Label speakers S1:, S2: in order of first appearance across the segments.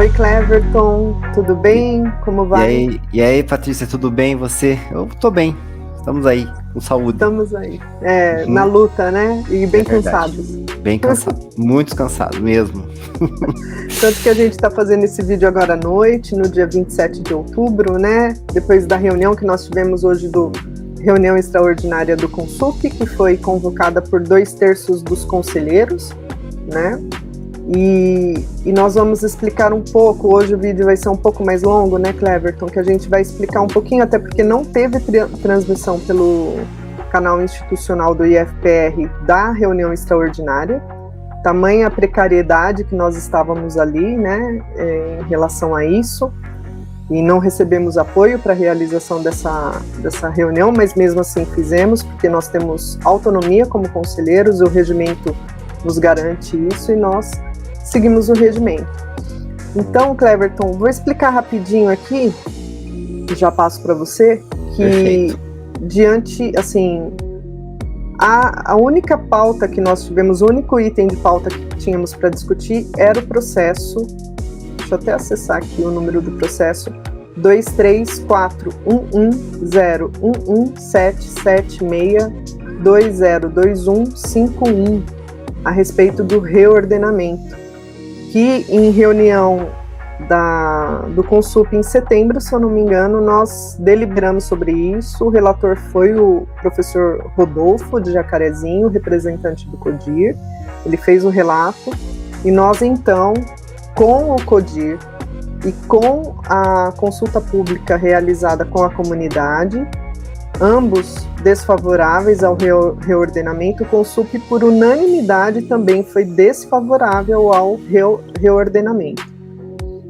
S1: Oi, Cleverton, tudo bem? Como vai?
S2: E aí, Patrícia, tudo bem? E você? Eu tô bem, estamos aí, com saúde.
S1: Estamos aí, na luta, né? E bem cansados.
S2: Bem cansado, muito cansado mesmo.
S1: Tanto que a gente está fazendo esse vídeo agora à noite, no dia 27 de outubro, né? Depois da reunião que nós tivemos hoje reunião extraordinária do Consup, que foi convocada por 2/3 dos conselheiros, né? E nós vamos explicar um pouco, hoje o vídeo vai ser um pouco mais longo, né, Cleverton, que a gente vai explicar um pouquinho, até porque não teve transmissão pelo canal institucional do IFPR da reunião extraordinária, tamanha a precariedade que nós estávamos ali, né, em relação a isso, e não recebemos apoio para a realização dessa reunião, mas mesmo assim fizemos, porque nós temos autonomia como conselheiros, o regimento nos garante isso, e nós seguimos o regimento. Então, Cleverton, vou explicar rapidinho aqui, já passo para você, que
S2: Perfeito.
S1: Diante, assim, a única pauta que nós tivemos, o único item de pauta que tínhamos para discutir era o processo, deixa eu até acessar aqui o número do processo, 234110776202151, a respeito do reordenamento, que em reunião do Consup em setembro, se eu não me engano, nós deliberamos sobre isso. O relator foi o professor Rodolfo de Jacarezinho, representante do CODIR. Ele fez o relato e nós então, com o CODIR e com a consulta pública realizada com a comunidade, ambos desfavoráveis ao reordenamento, o Consup, por unanimidade, também foi desfavorável ao reordenamento.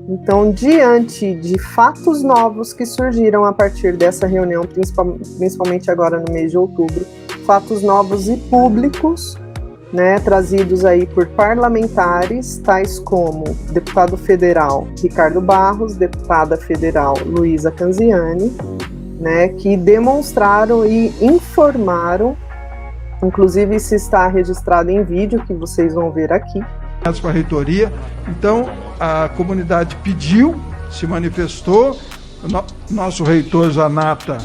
S1: Então, diante de fatos novos que surgiram a partir dessa reunião, principalmente agora no mês de outubro, fatos novos e públicos, né, trazidos aí por parlamentares, tais como deputado federal Ricardo Barros, deputada federal Luísa Canziani, né, que demonstraram e informaram, inclusive isso está registrado em vídeo, que vocês vão ver aqui.
S3: Com a reitoria, então a comunidade pediu, se manifestou, nosso reitor Zanata,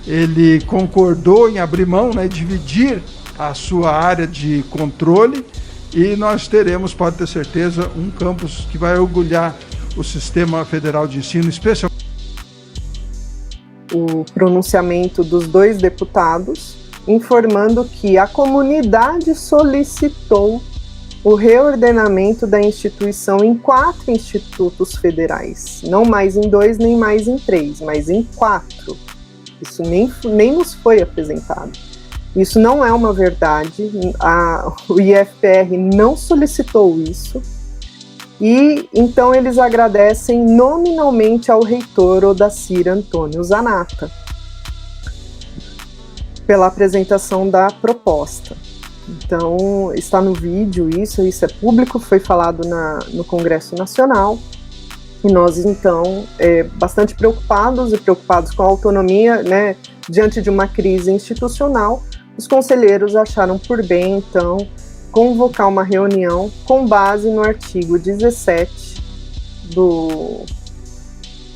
S3: ele concordou em abrir mão, né, dividir a sua área de controle, e nós teremos, pode ter certeza, um campus que vai orgulhar o Sistema Federal de Ensino, especialmente
S1: o pronunciamento dos 2 deputados, informando que a comunidade solicitou o reordenamento da instituição em 4 institutos federais, não mais em 2, nem mais em 3, mas em 4. Isso nem nos foi apresentado. Isso não é uma verdade, o IFPR não solicitou isso, e então eles agradecem nominalmente ao reitor Odacir Antônio Zanata pela apresentação da proposta. Então, está no vídeo isso é público, foi falado no Congresso Nacional, e nós, então, bastante preocupados com a autonomia, né, diante de uma crise institucional, os conselheiros acharam por bem, então, convocar uma reunião com base no artigo 17 do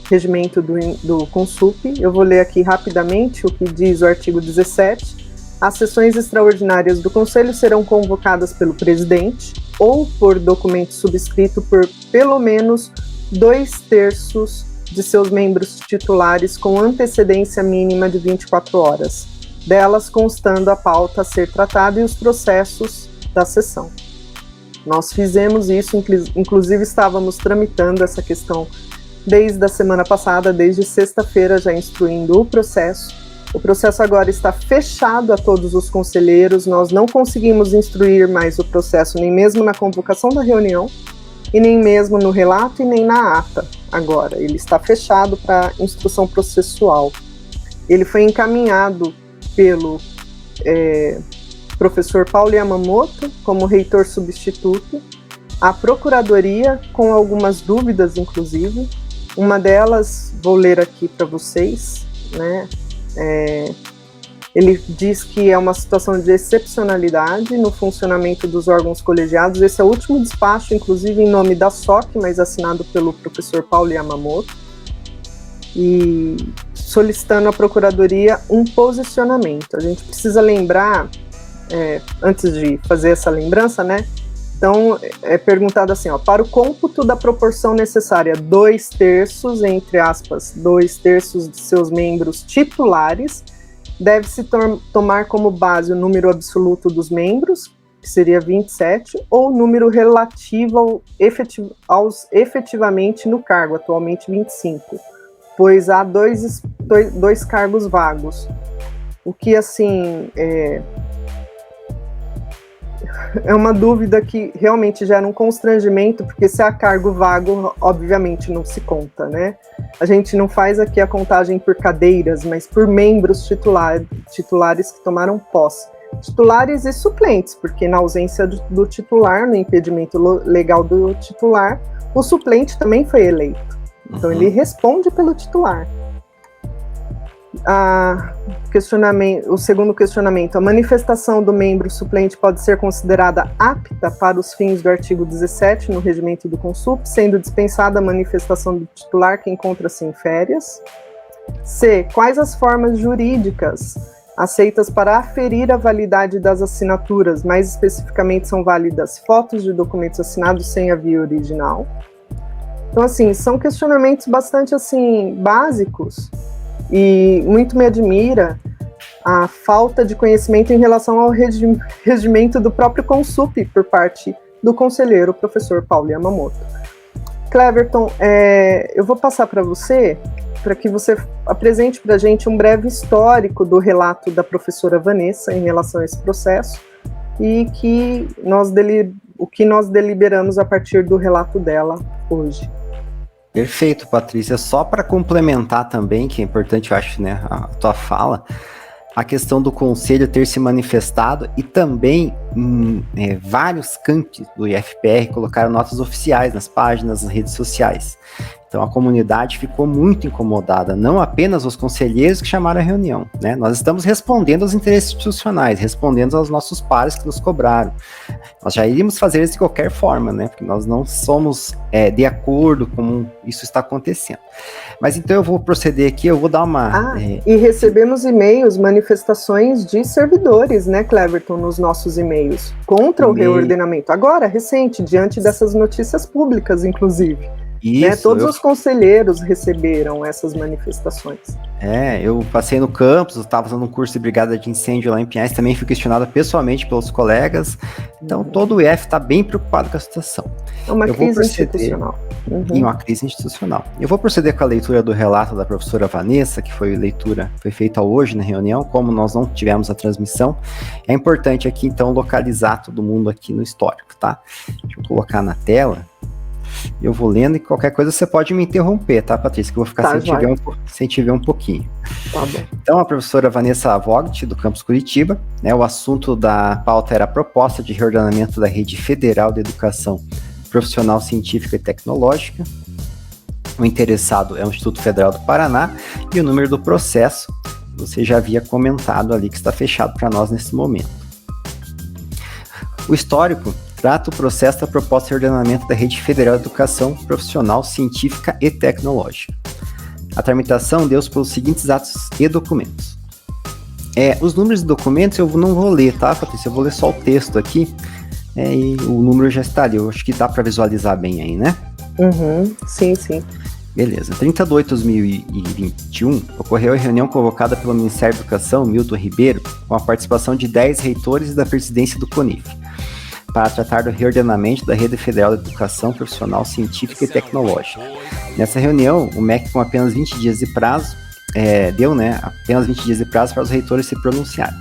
S1: regimento do Consup. Eu vou ler aqui rapidamente o que diz o artigo 17. As sessões extraordinárias do Conselho serão convocadas pelo presidente ou por documento subscrito por pelo menos 2/3 de seus membros titulares com antecedência mínima de 24 horas, delas constando a pauta a ser tratada e os processos da sessão. Nós fizemos isso, inclusive estávamos tramitando essa questão desde a semana passada, desde sexta-feira, já instruindo o processo. O processo agora está fechado a todos os conselheiros, nós não conseguimos instruir mais o processo, nem mesmo na convocação da reunião, e nem mesmo no relato e nem na ata agora. Ele está fechado para instrução processual. Ele foi encaminhado pelo professor Paulo Yamamoto como reitor substituto, à Procuradoria, com algumas dúvidas, inclusive. Uma delas, vou ler aqui para vocês, né? Ele diz que é uma situação de excepcionalidade no funcionamento dos órgãos colegiados. Esse é o último despacho, inclusive em nome da SOC, mas assinado pelo professor Paulo Yamamoto, e solicitando à Procuradoria um posicionamento. A gente precisa lembrar, antes de fazer essa lembrança, né? Então, é perguntado assim, para o cômputo da proporção necessária, 2/3, entre aspas, 2/3 de seus membros titulares, deve-se tomar como base o número absoluto dos membros, que seria 27, ou o número relativo aos efetivamente no cargo, atualmente 25, pois há dois cargos vagos. O que, assim, é uma dúvida que realmente gera um constrangimento, porque se há cargo vago, obviamente não se conta, né? A gente não faz aqui a contagem por cadeiras, mas por membros titulares que tomaram posse. Titulares e suplentes, porque na ausência do titular, no impedimento legal do titular, o suplente também foi eleito. Então ele responde pelo titular. O segundo questionamento: a manifestação do membro suplente pode ser considerada apta para os fins do artigo 17 no regimento do Consup, sendo dispensada a manifestação do titular que encontra-se em férias. C. Quais as formas jurídicas aceitas para aferir a validade das assinaturas? Mais especificamente, são válidas fotos de documentos assinados sem a via original. Então, assim, são questionamentos bastante, assim, básicos. E muito me admira a falta de conhecimento em relação ao regimento do próprio Consup por parte do conselheiro professor Paulo Yamamoto. Cleverton, eu vou passar para você, para que você apresente para a gente um breve histórico do relato da professora Vanessa em relação a esse processo e o que nós deliberamos a partir do relato dela hoje.
S2: Perfeito, Patrícia. Só para complementar também, que é importante, eu acho, né, a tua fala, a questão do conselho ter se manifestado e também vários campos do IFPR colocaram notas oficiais nas páginas, nas redes sociais. Então a comunidade ficou muito incomodada, não apenas os conselheiros que chamaram a reunião, né? Nós estamos respondendo aos interesses institucionais, respondendo aos nossos pares que nos cobraram. Nós já iríamos fazer isso de qualquer forma, né? Porque nós não somos de acordo com isso está acontecendo. Mas então eu vou proceder aqui, eu vou dar uma...
S1: E recebemos e-mails, manifestações de servidores, né, Cleverton, nos nossos e-mails, contra o reordenamento. Agora, recente, diante dessas notícias públicas, inclusive.
S2: Isso,
S1: todos os conselheiros receberam essas manifestações.
S2: Eu passei no campus, eu estava fazendo um curso de brigada de incêndio lá em Pinhais, também fui questionado pessoalmente pelos colegas, então todo o IF está bem preocupado com a situação.
S1: É uma crise institucional.
S2: E uma crise institucional. Eu vou proceder com a leitura do relato da professora Vanessa, que foi feita hoje na reunião, como nós não tivemos a transmissão, é importante aqui então localizar todo mundo aqui no histórico, tá? Deixa eu colocar na tela. Eu vou lendo e qualquer coisa você pode me interromper, tá, Patrícia? Que eu vou ficar sem te ver um pouquinho.
S1: Tá bom.
S2: Então, a professora Vanessa Vogt, do Campus Curitiba, o assunto da pauta era a proposta de reordenamento da Rede Federal de Educação Profissional, Científica e Tecnológica. O interessado é o Instituto Federal do Paraná e o número do processo, você já havia comentado ali, que está fechado para nós nesse momento. O histórico trata o processo da proposta de ordenamento da Rede Federal de Educação Profissional, Científica e Tecnológica. A tramitação deu-se pelos seguintes atos e documentos. Os números de documentos eu não vou ler, tá, Patrícia? Eu vou ler só o texto aqui, e o número já está ali. Eu acho que dá para visualizar bem aí, né?
S1: Sim, sim.
S2: Beleza. 30 de 8 de 2021, ocorreu a reunião convocada pelo Ministério da Educação, Milton Ribeiro, com a participação de 10 reitores da presidência do CONIF, para tratar do reordenamento da Rede Federal de Educação Profissional, Científica e Tecnológica. Nessa reunião, o MEC, com apenas 20 dias de prazo, apenas 20 dias de prazo para os reitores se pronunciarem.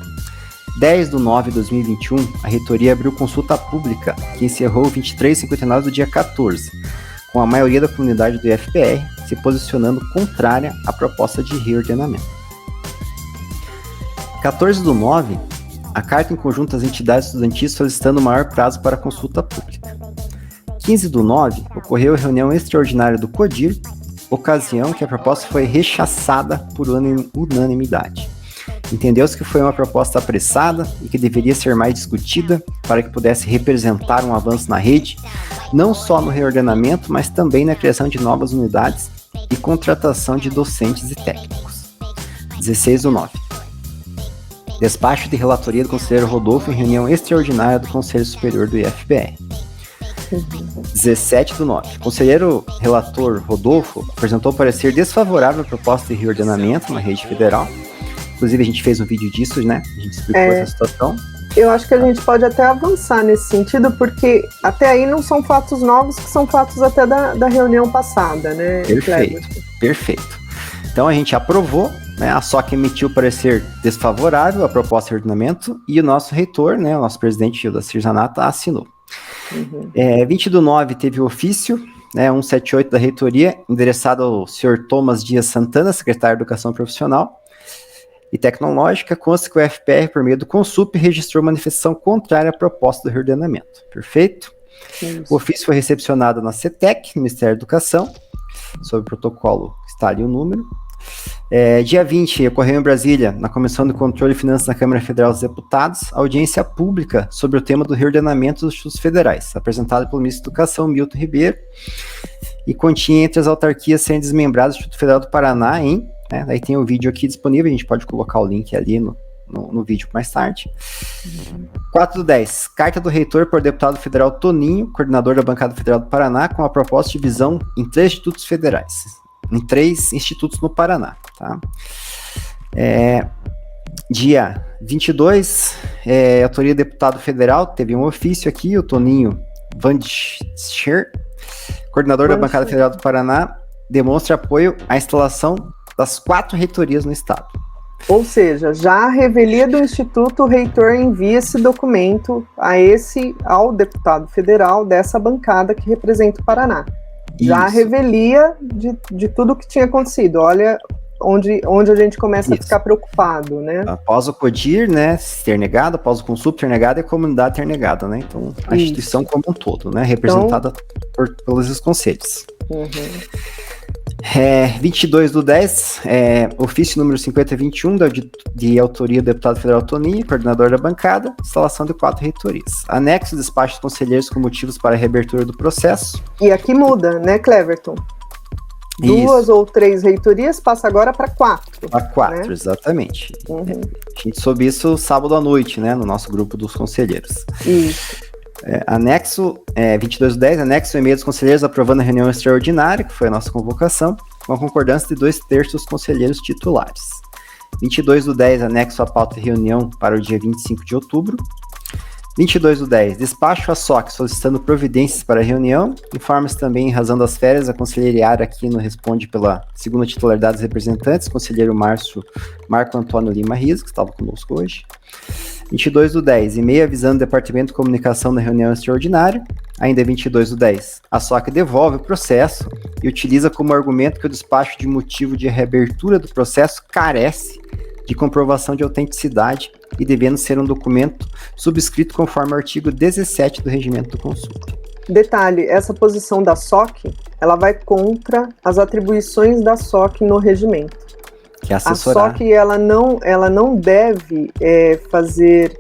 S2: 10 de 9 de 2021, a reitoria abriu consulta pública, que encerrou 23h59 do dia 14, com a maioria da comunidade do IFPR se posicionando contrária à proposta de reordenamento. 14 de 9, a carta em conjunto às entidades estudantis solicitando maior prazo para consulta pública. 15 de 9, ocorreu a reunião extraordinária do CODIR, ocasião que a proposta foi rechaçada por unanimidade. Entendeu-se que foi uma proposta apressada e que deveria ser mais discutida para que pudesse representar um avanço na rede, não só no reordenamento, mas também na criação de novas unidades e contratação de docentes e técnicos. 16/9. Despacho de relatoria do conselheiro Rodolfo em reunião extraordinária do Conselho Superior do IFPR. 17/9. Conselheiro relator Rodolfo apresentou parecer desfavorável à proposta de reordenamento na rede federal. Inclusive, a gente fez um vídeo disso, né? A gente explicou essa situação.
S1: Eu acho que a gente pode até avançar nesse sentido, porque até aí não são fatos novos, que são fatos até da reunião passada, né?
S2: Perfeito. Então, a gente aprovou, né? A SOC emitiu parecer desfavorável à proposta de reordenamento e o nosso reitor, né? O nosso presidente Gildacir Zanata assinou. 20/9 teve o ofício, né, 178 da reitoria, endereçado ao senhor Thomas Dias Santana, secretário de Educação Profissional e Tecnológica. Consta que o FPR, por meio do Consup, registrou manifestação contrária à proposta do reordenamento. Perfeito? Isso. O ofício foi recepcionado na CETEC, no Ministério da Educação, sob o protocolo, está ali o número. Dia 20, ocorreu em Brasília, na Comissão de Controle de Finanças da Câmara Federal dos Deputados, audiência pública sobre o tema do reordenamento dos institutos federais, apresentada pelo ministro da Educação, Milton Ribeiro, e continha entre as autarquias serem desmembradas do Instituto Federal do Paraná em... Daí tem o vídeo aqui disponível, a gente pode colocar o link ali no vídeo mais tarde. 4/10, carta do reitor por deputado federal Toninho, coordenador da bancada federal do Paraná, com a proposta de divisão em 3 institutos federais. Em 3 institutos no Paraná, tá? Dia 22, autoria do deputado federal, teve um ofício aqui, o Toninho Vandscher, coordenador da bancada federal do Paraná, demonstra apoio à instalação das 4 reitorias no estado.
S1: Ou seja, já a revelia do Instituto, o reitor envia esse documento ao deputado federal dessa bancada que representa o Paraná. Já a revelia de tudo que tinha acontecido. Olha onde a gente começa a ficar preocupado, né?
S2: Após o CODIR, né, ter negado, após o Consup ter negado e a comunidade ter negado, né? Então, a instituição como um todo, né, representada pelos conselhos. 22/10, ofício número 5021, de autoria do deputado federal Toninho, coordenador da bancada, instalação de 4 reitorias. Anexo, despacho dos conselheiros com motivos para a reabertura do processo.
S1: E aqui muda, né, Cleverton? 2 ou 3 reitorias passa agora para 4.
S2: Para 4, né? Exatamente. A gente soube isso sábado à noite, né, no nosso grupo dos conselheiros.
S1: Isso.
S2: Anexo 22/10, anexo o e-mail dos conselheiros aprovando a reunião extraordinária, que foi a nossa convocação, com a concordância de 2/3 dos conselheiros titulares. 22/10, anexo a pauta de reunião para o dia 25 de outubro. 22/10, despacho à SOC solicitando providências para a reunião. Informa-se também, em razão das férias, a conselheira aqui não responde pela segunda titularidade dos representantes, conselheiro Marco Antônio Lima Riso, que estava conosco hoje. 22/10, e-mail avisando o Departamento de Comunicação da reunião extraordinária. Ainda 22/10, a SOC devolve o processo e utiliza como argumento que o despacho de motivo de reabertura do processo carece de comprovação de autenticidade e devendo ser um documento subscrito conforme o artigo 17 do Regimento do Consup.
S1: Detalhe, essa posição da SOC, ela vai contra as atribuições da SOC no regimento.
S2: Que é assessorar.
S1: A SOC, ela não deve fazer,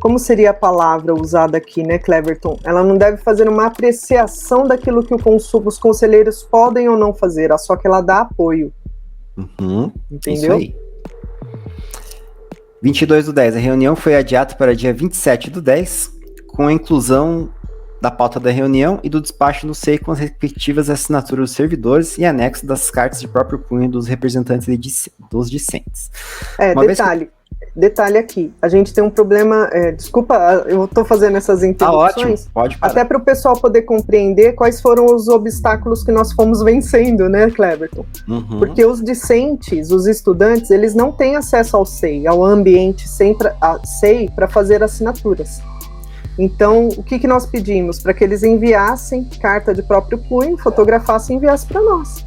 S1: como seria a palavra usada aqui, né, Cleverton? Ela não deve fazer uma apreciação daquilo que os conselheiros podem ou não fazer. A SOC, ela dá apoio. Entendeu?
S2: Isso aí. 22/10, a reunião foi adiada para dia 27/10, com a inclusão da pauta da reunião e do despacho no SEI com as respectivas assinaturas dos servidores e anexo das cartas de próprio punho dos representantes dos discentes.
S1: Detalhe aqui, a gente tem um problema, desculpa, eu estou fazendo essas interrupções,
S2: ótimo, pode parar.
S1: Até para o pessoal poder compreender quais foram os obstáculos que nós fomos vencendo, né, Cleverton? Porque os discentes, os estudantes, eles não têm acesso ao SEI, ao ambiente SEI para fazer assinaturas. Então, o que nós pedimos? Para que eles enviassem carta de próprio punho, fotografassem e enviassem para nós.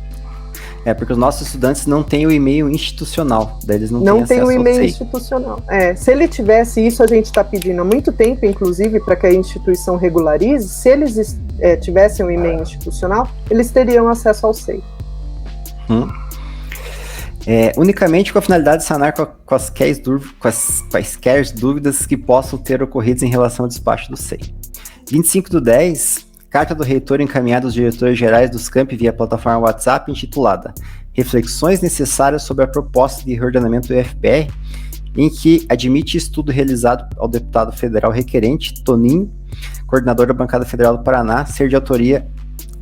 S2: Porque os nossos estudantes não têm o e-mail institucional, daí eles não têm acesso
S1: o
S2: ao
S1: e-mail
S2: SEI.
S1: institucional. Se ele tivesse isso, a gente está pedindo há muito tempo, inclusive, para que a instituição regularize. Se eles tivessem um e-mail institucional, eles teriam acesso ao SEI.
S2: Unicamente com a finalidade de sanar quaisquer dúvidas que possam ter ocorrido em relação ao despacho do SEI. 25/10, carta do reitor encaminhada aos diretores gerais dos campi via plataforma WhatsApp intitulada Reflexões necessárias sobre a proposta de reordenamento do IFPR, em que admite estudo realizado ao deputado federal requerente, Toninho, coordenador da bancada federal do Paraná, ser de autoria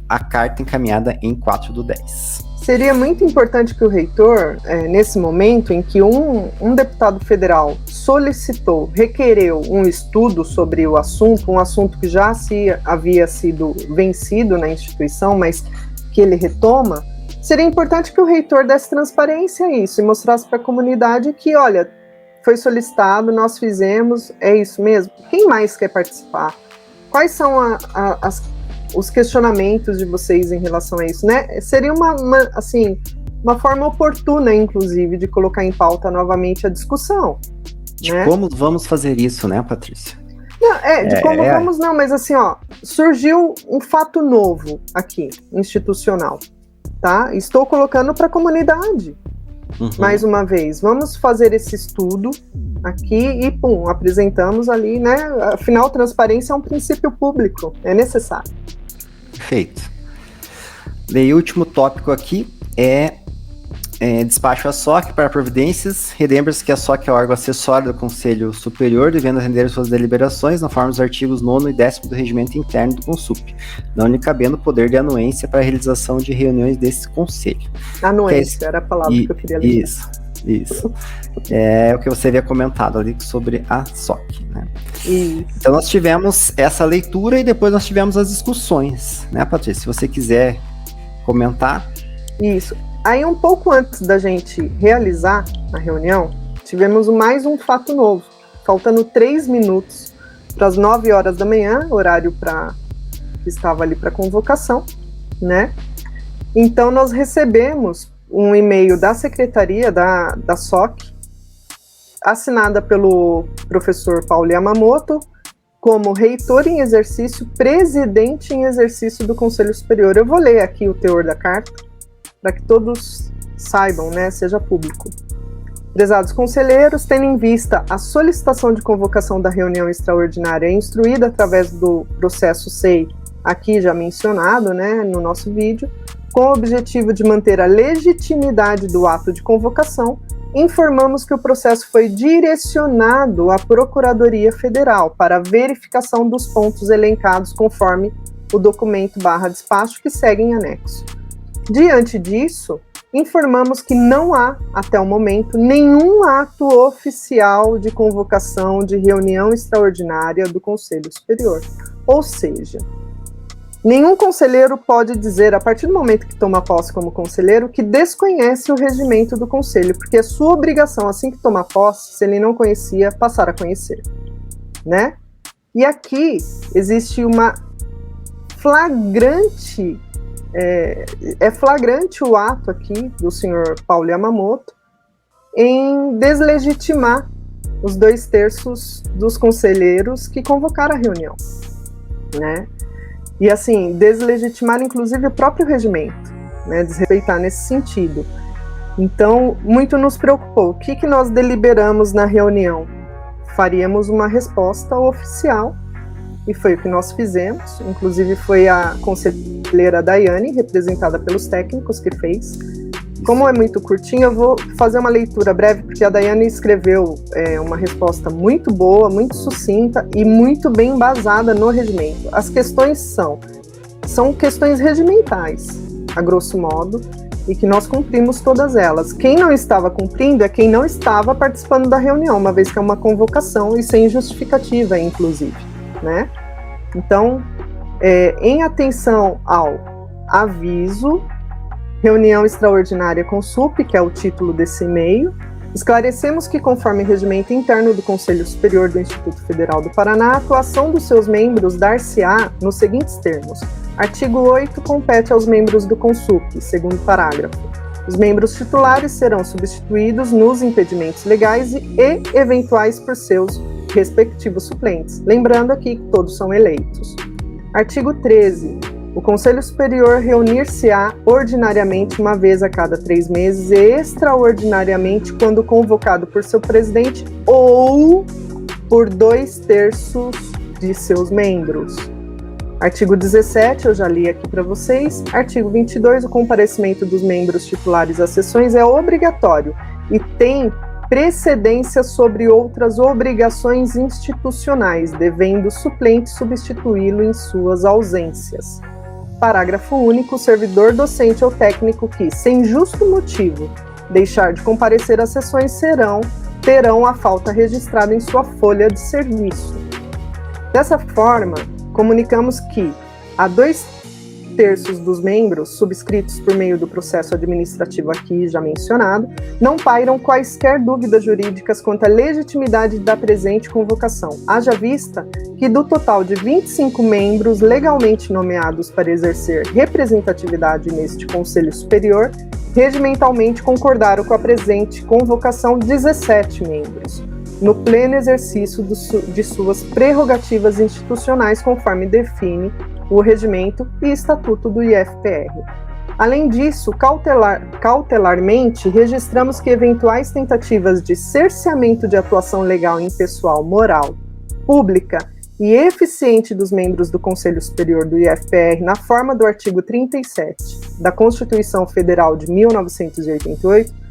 S2: a carta encaminhada em 4/10.
S1: Seria muito importante que o reitor, nesse momento em que um deputado federal requereu um estudo sobre o assunto, um assunto que já havia sido vencido na instituição, mas que ele retoma, seria importante que o reitor desse transparência a isso e mostrasse para a comunidade que, olha, foi solicitado, nós fizemos, é isso mesmo. Quem mais quer participar? Quais são os questionamentos de vocês em relação a isso, né? Seria uma forma oportuna, inclusive, de colocar em pauta novamente a discussão.
S2: De
S1: né?
S2: como vamos fazer isso, né, Patrícia?
S1: Não, mas assim, surgiu um fato novo aqui, institucional, tá? Estou colocando para a comunidade. Mais uma vez, vamos fazer esse estudo aqui e, apresentamos ali, né? Afinal, transparência é um princípio público, é necessário.
S2: Perfeito. E o último tópico aqui é despacho à SOC para providências. Relembra-se que a SOC é o órgão acessório do Conselho Superior, devendo atender suas deliberações na forma dos artigos 9º e 10º do Regimento Interno do Consup, não lhe cabendo o poder de anuência para a realização de reuniões desse Conselho.
S1: Anuência, era a palavra que eu queria ler.
S2: Isso. É o que você havia comentado ali sobre a SOC, né?
S1: Isso.
S2: Então nós tivemos essa leitura e depois nós tivemos as discussões, né, Patrícia? Se você quiser comentar.
S1: Isso. Aí, um pouco antes da gente realizar a reunião, tivemos mais um fato novo, faltando 3 minutos para as 9 horas da manhã, horário que estava ali para convocação, né? Então, nós recebemos um e-mail da secretaria da SOC, assinada pelo professor Paulo Yamamoto, como reitor em exercício, presidente em exercício do Conselho Superior. Eu vou ler aqui o teor da carta, para que todos saibam, né, seja público. Prezados conselheiros, tendo em vista a solicitação de convocação da reunião extraordinária instruída através do processo SEI, aqui já mencionado, né, no nosso vídeo, com o objetivo de manter a legitimidade do ato de convocação, informamos que o processo foi direcionado à Procuradoria Federal para a verificação dos pontos elencados conforme o documento /despacho que segue em anexo. Diante disso, informamos que não há, até o momento, nenhum ato oficial de convocação de reunião extraordinária do Conselho Superior. Ou seja, nenhum conselheiro pode dizer, a partir do momento que toma posse como conselheiro, que desconhece o regimento do Conselho, porque é sua obrigação, assim que tomar posse, se ele não conhecia, passar a conhecer, né? E aqui existe uma flagrante... É flagrante o ato aqui do senhor Paulo Yamamoto em deslegitimar os 2/3 dos conselheiros que convocaram a reunião, né? E assim, deslegitimar inclusive o próprio regimento, né? Desrespeitar nesse sentido. Então, muito nos preocupou. O que nós deliberamos na reunião? Faríamos uma resposta oficial. E foi o que nós fizemos, inclusive foi a conselheira Daiane, representada pelos técnicos, que fez. Como é muito curtinho, eu vou fazer uma leitura breve, porque a Daiane escreveu uma resposta muito boa, muito sucinta e muito bem embasada no regimento. As questões são questões regimentais, a grosso modo, e que nós cumprimos todas elas. Quem não estava cumprindo é quem não estava participando da reunião, uma vez que é uma convocação e sem justificativa, inclusive, né? Então, em atenção ao aviso, reunião extraordinária com SUP, que é o título desse e-mail, esclarecemos que, conforme regimento interno do Conselho Superior do Instituto Federal do Paraná, a atuação dos seus membros dar-se-á nos seguintes termos. Artigo 8 compete aos membros do CONSUP, segundo parágrafo. Os membros titulares serão substituídos nos impedimentos legais e eventuais por seus respectivos suplentes. Lembrando aqui que todos são eleitos. Artigo 13. O Conselho Superior reunir-se-á ordinariamente uma vez a cada 3 meses e extraordinariamente quando convocado por seu presidente ou por 2/3 de seus membros. Artigo 17, eu já li aqui para vocês. Artigo 22, o comparecimento dos membros titulares às sessões é obrigatório e tem precedência sobre outras obrigações institucionais, devendo o suplente substituí-lo em suas ausências. Parágrafo único, o servidor docente ou técnico que, sem justo motivo, deixar de comparecer às sessões terão a falta registrada em sua folha de serviço. Dessa forma, comunicamos que há 2/3 dos membros, subscritos por meio do processo administrativo aqui já mencionado, não pairam quaisquer dúvidas jurídicas quanto à legitimidade da presente convocação, haja vista que do total de 25 membros legalmente nomeados para exercer representatividade neste Conselho Superior, regimentalmente concordaram com a presente convocação 17 membros, no pleno exercício de suas prerrogativas institucionais, conforme define o regimento e estatuto do IFPR. Além disso, cautelarmente, registramos que eventuais tentativas de cerceamento de atuação legal impessoal, moral, pública e eficiente dos membros do Conselho Superior do IFPR, na forma do artigo 37 da Constituição Federal de 1988,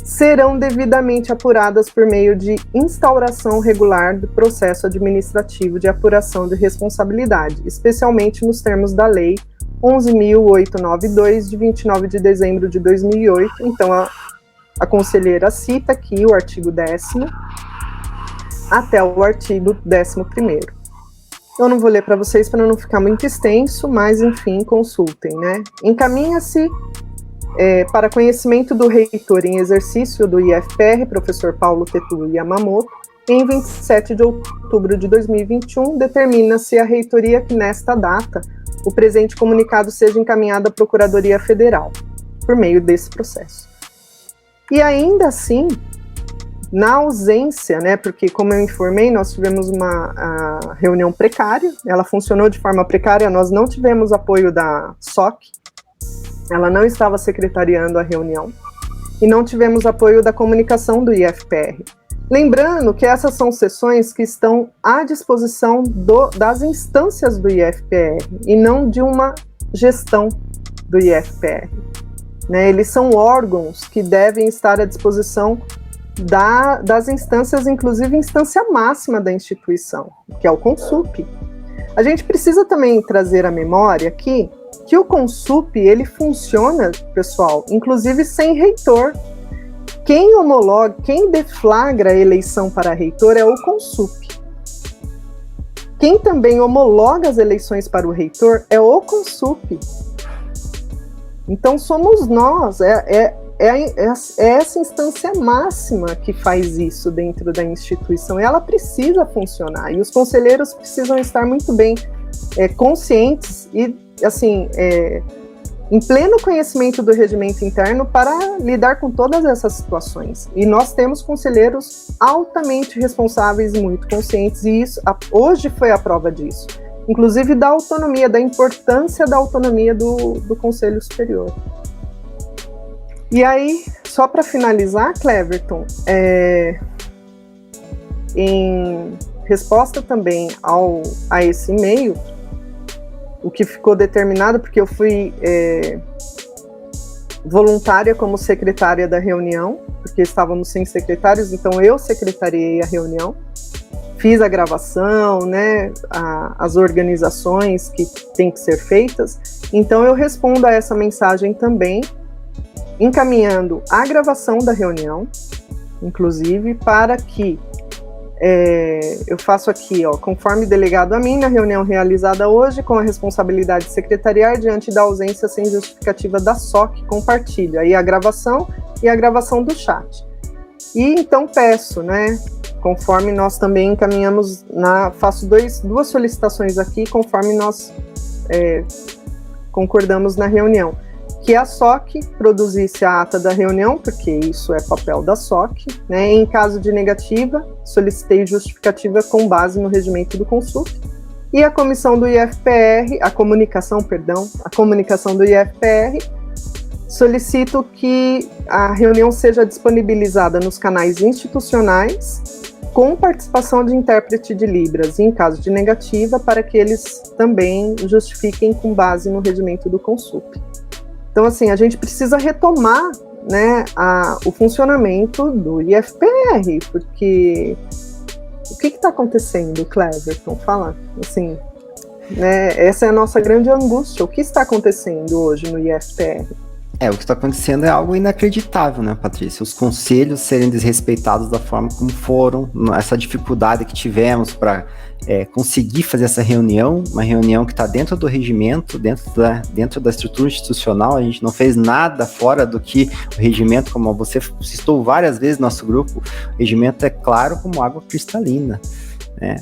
S1: serão devidamente apuradas por meio de instauração regular do processo administrativo de apuração de responsabilidade, especialmente nos termos da Lei 11.892, de 29 de dezembro de 2008. Então, a conselheira cita aqui o artigo 10º até o artigo 11º. Eu não vou ler para vocês para não ficar muito extenso, mas, enfim, consultem, né? Encaminha-se para conhecimento do reitor em exercício do IFPR, professor Paulo Tetsuya Yamamoto, em 27 de outubro de 2021, determina-se a reitoria que, nesta data, o presente comunicado seja encaminhado à Procuradoria Federal, por meio desse processo. E ainda assim, na ausência, né, porque como eu informei, nós tivemos uma reunião precária, ela funcionou de forma precária, nós não tivemos apoio da SOC, ela não estava secretariando a reunião, e não tivemos apoio da comunicação do IFPR. Lembrando que essas são sessões que estão à disposição das instâncias do IFPR, e não de uma gestão do IFPR. Né? Eles são órgãos que devem estar à disposição das instâncias, inclusive instância máxima da instituição, que é o CONSUP. A gente precisa também trazer à memória aqui que o CONSUP, ele funciona, pessoal, inclusive sem reitor. Quem deflagra a eleição para reitor é o CONSUP. Quem também homologa as eleições para o reitor é o CONSUP. Então somos nós, é essa instância máxima que faz isso dentro da instituição, e ela precisa funcionar, e os conselheiros precisam estar muito bem conscientes e, assim, em pleno conhecimento do regimento interno para lidar com todas essas situações. E nós temos conselheiros altamente responsáveis e muito conscientes, e isso hoje foi a prova disso, inclusive da autonomia, da importância da autonomia do Conselho Superior. E aí, só para finalizar, Cleverton, em resposta também a esse e-mail, o que ficou determinado, porque eu fui voluntária como secretária da reunião, porque estávamos sem secretários, então eu secretariei a reunião, fiz a gravação, né, as organizações que têm que ser feitas, então eu respondo a essa mensagem também, encaminhando a gravação da reunião, inclusive, para que eu faço aqui, conforme delegado a mim, na reunião realizada hoje, com a responsabilidade secretarial, diante da ausência sem justificativa da SOC, compartilho aí a gravação e a gravação do chat. E então peço, né, conforme nós também encaminhamos, faço duas solicitações aqui, conforme nós concordamos na reunião, que a SOC produzisse a ata da reunião, porque isso é papel da SOC, né? Em caso de negativa, solicitei justificativa com base no regimento do CONSUP, E a comissão do IFPR, a comunicação do IFPR, solicito que a reunião seja disponibilizada nos canais institucionais, com participação de intérprete de Libras, e em caso de negativa, para que eles também justifiquem com base no regimento do Consup. Então, assim, a gente precisa retomar, né, o funcionamento do IFPR, porque o que está acontecendo, Cleverton? Fala, assim, né, essa é a nossa grande angústia. O que está acontecendo hoje no IFPR?
S2: O que está acontecendo é algo inacreditável, né, Patrícia? Os conselhos serem desrespeitados da forma como foram, essa dificuldade que tivemos para conseguir fazer essa reunião, uma reunião que está dentro do regimento, dentro da estrutura institucional. A gente não fez nada fora do que o regimento, como você citou várias vezes no nosso grupo, o regimento é claro como água cristalina.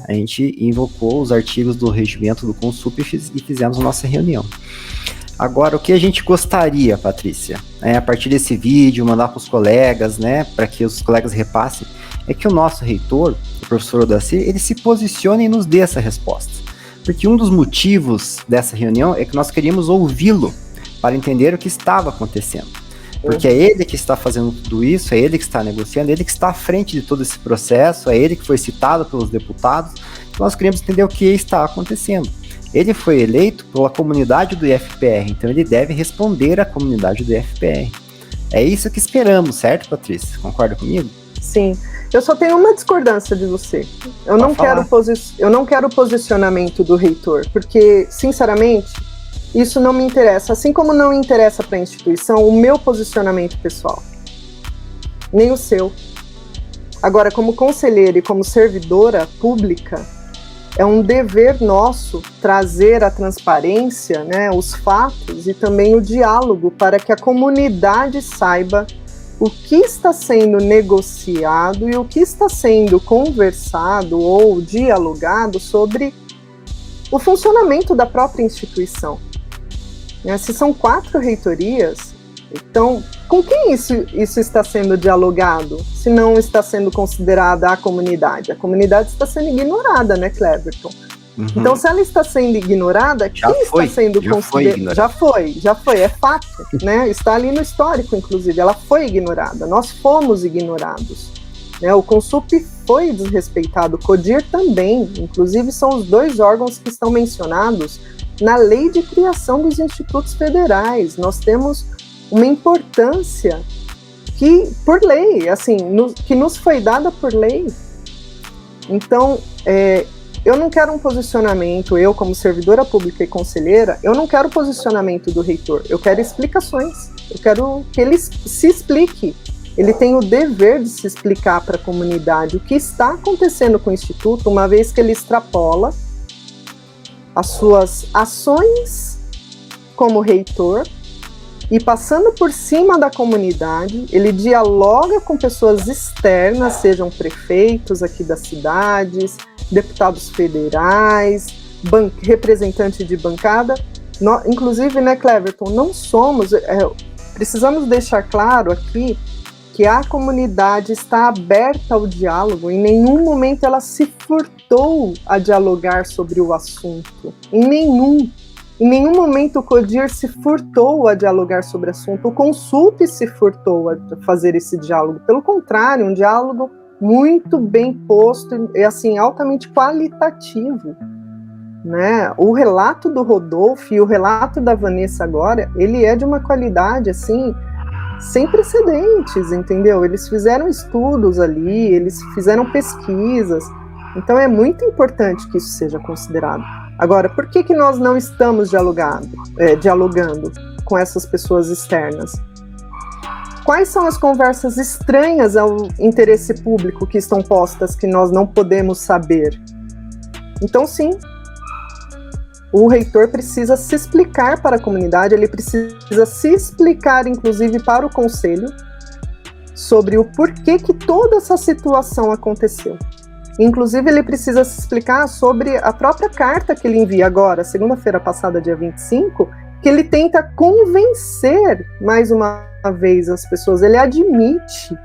S2: A gente invocou os artigos do regimento do Consup e fizemos a nossa reunião. Agora, o que a gente gostaria, Patrícia, a partir desse vídeo, mandar para os colegas, né, para que os colegas repassem, é que o nosso reitor, o professor Odacir, ele se posicione e nos dê essa resposta. Porque um dos motivos dessa reunião é que nós queríamos ouvi-lo para entender o que estava acontecendo. Porque é ele que está fazendo tudo isso, é ele que está negociando, é ele que está à frente de todo esse processo, é ele que foi citado pelos deputados. Nós queríamos entender o que está acontecendo. Ele foi eleito pela comunidade do IFPR, então ele deve responder à comunidade do IFPR. É isso que esperamos, certo, Patrícia? Concorda comigo?
S1: Sim. Eu só tenho uma discordância de você. Eu não quero o posicionamento do reitor, porque, sinceramente, isso não me interessa. Assim como não interessa para a instituição o meu posicionamento pessoal, nem o seu. Agora, como conselheira e como servidora pública, é um dever nosso trazer a transparência, né, os fatos e também o diálogo para que a comunidade saiba o que está sendo negociado e o que está sendo conversado ou dialogado sobre o funcionamento da própria instituição. Se são 4 reitorias, então, com quem isso está sendo dialogado, se não está sendo considerada a comunidade? A comunidade está sendo ignorada, né, Cleverton? Uhum. Então, se ela está sendo ignorada, quem está sendo considerado? Já foi, é fato, né? Está ali no histórico, inclusive, ela foi ignorada, nós fomos ignorados. Né? O Consup foi desrespeitado, o CODIR também, inclusive são os 2 órgãos que estão mencionados na lei de criação dos institutos federais. Nós temos uma importância que, por lei, assim, que nos foi dada por lei. Então, eu não quero um posicionamento, eu como servidora pública e conselheira, eu não quero o posicionamento do reitor, eu quero explicações, eu quero que ele se explique. Ele tem o dever de se explicar para a comunidade o que está acontecendo com o Instituto, uma vez que ele extrapola as suas ações como reitor, e passando por cima da comunidade, ele dialoga com pessoas externas, sejam prefeitos aqui das cidades, deputados federais, representante de bancada. Inclusive, né, Cleverton, não somos... precisamos deixar claro aqui que a comunidade está aberta ao diálogo, em nenhum momento ela se furtou a dialogar sobre o assunto, em nenhum momento o CODIR se furtou a dialogar sobre o assunto, o Consup se furtou a fazer esse diálogo, pelo contrário, um diálogo muito bem posto e assim, altamente qualitativo. Né? O relato do Rodolfo e o relato da Vanessa agora, ele é de uma qualidade assim, sem precedentes, entendeu? Eles fizeram estudos ali, eles fizeram pesquisas, então é muito importante que isso seja considerado. Agora, por que nós não estamos dialogando com essas pessoas externas? Quais são as conversas estranhas ao interesse público que estão postas que nós não podemos saber? Então, sim, o reitor precisa se explicar para a comunidade, ele precisa se explicar, inclusive, para o conselho, sobre o porquê que toda essa situação aconteceu. Inclusive, ele precisa se explicar sobre a própria carta que ele envia agora, segunda-feira passada, dia 25, que ele tenta convencer, mais uma vez, as pessoas. Ele admite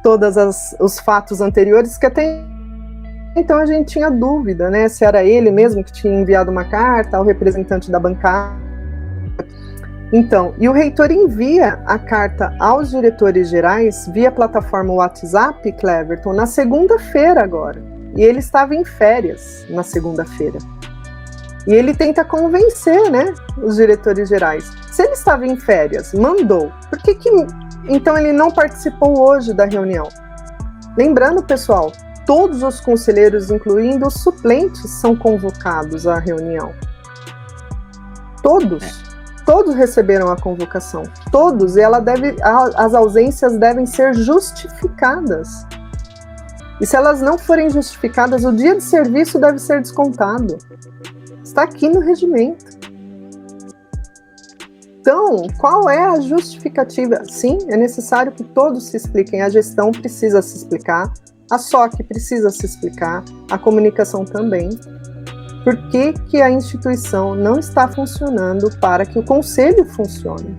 S1: todos os fatos anteriores que até então a gente tinha dúvida, né, se era ele mesmo que tinha enviado uma carta ao representante da bancada. Então, e o reitor envia a carta aos diretores gerais via plataforma WhatsApp, Cleverton, na segunda-feira agora. E ele estava em férias na segunda-feira. E ele tenta convencer, né, os diretores gerais. Se ele estava em férias, mandou, por que então ele não participou hoje da reunião? Lembrando, pessoal, todos os conselheiros, incluindo os suplentes, são convocados à reunião. Todos receberam a convocação. Todos, e as ausências devem ser justificadas. E se elas não forem justificadas, o dia de serviço deve ser descontado. Está aqui no regimento. Então, qual é a justificativa? Sim, é necessário que todos se expliquem. A gestão precisa se explicar, a SOC precisa se explicar, a comunicação também. Por que a instituição não está funcionando para que o conselho funcione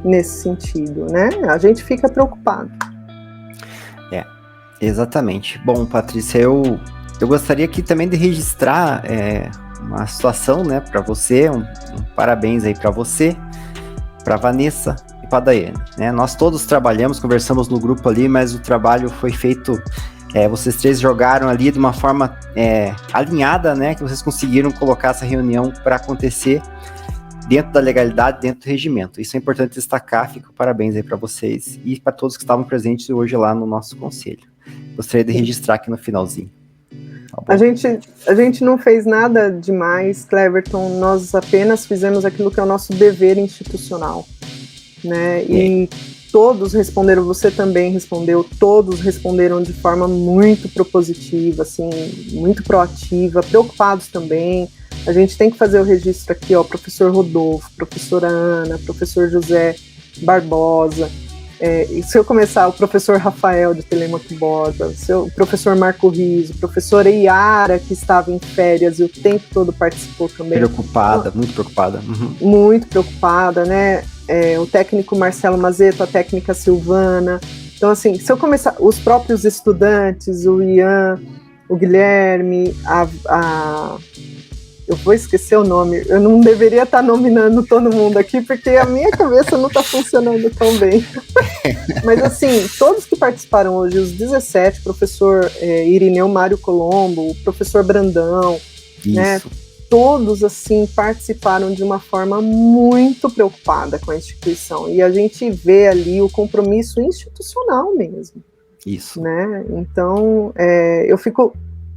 S1: nesse sentido, né? A gente fica preocupado.
S2: Exatamente. Bom, Patrícia, eu gostaria aqui também de registrar uma situação, né, para você, um parabéns aí para você, para Vanessa e para Daiane, né? Nós todos trabalhamos, conversamos no grupo ali, mas o trabalho foi feito, vocês três jogaram ali de uma forma alinhada, né, que vocês conseguiram colocar essa reunião para acontecer dentro da legalidade, dentro do regimento. Isso é importante destacar, fica parabéns aí para vocês e para todos que estavam presentes hoje lá no nosso conselho. Gostaria de registrar aqui no finalzinho. Tá bom?
S1: A gente não fez nada demais, Cleverton, nós apenas fizemos aquilo que é o nosso dever institucional, né? E todos responderam, você também respondeu, todos responderam de forma muito propositiva, assim, muito proativa, preocupados também. A gente tem que fazer o registro aqui, ó, professor Rodolfo, professora Ana, professor José Barbosa, e se eu começar, o professor Rafael de Telemaco Borba, o professor Marco Riso, professora Iara, que estava em férias e o tempo todo participou também.
S2: Preocupada, muito preocupada. Uhum.
S1: Muito preocupada, né? O técnico Marcelo Mazeto, a técnica Silvana. Então, assim, se eu começar, os próprios estudantes, o Ian, o Guilherme, eu vou esquecer o nome, eu não deveria estar nominando todo mundo aqui, porque a minha cabeça não está funcionando tão bem. Mas, assim, todos que participaram hoje, os 17, professor Irineu Mário Colombo, o professor Brandão, né, todos, assim, participaram de uma forma muito preocupada com a instituição, e a gente vê ali o compromisso institucional mesmo.
S2: Isso.
S1: Né? Então, eu fico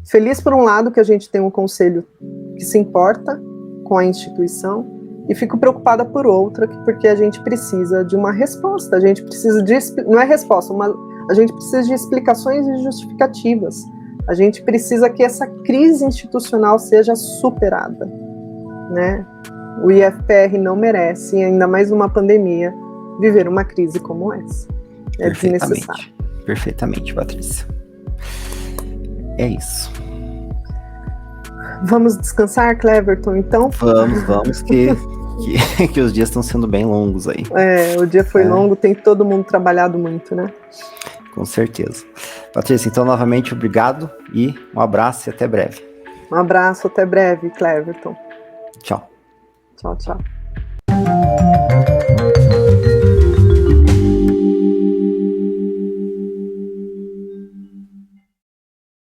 S1: feliz, por um lado, que a gente tem um conselho que se importa com a instituição, e fico preocupada por outra, porque a gente precisa de uma resposta, a gente precisa de, não é resposta, a gente precisa de explicações e justificativas, a gente precisa que essa crise institucional seja superada, né? O IFPR não merece, ainda mais numa pandemia, viver uma crise como essa. É desnecessário.
S2: Perfeitamente, Patrícia. É isso.
S1: Vamos descansar, Cleverton, então?
S2: Vamos, que os dias estão sendo bem longos aí.
S1: O dia foi longo, tem todo mundo trabalhado muito, né?
S2: Com certeza. Patrícia, então, novamente, obrigado e um abraço e até breve.
S1: Um abraço, até breve, Cleverton.
S2: Tchau.
S1: Tchau, tchau.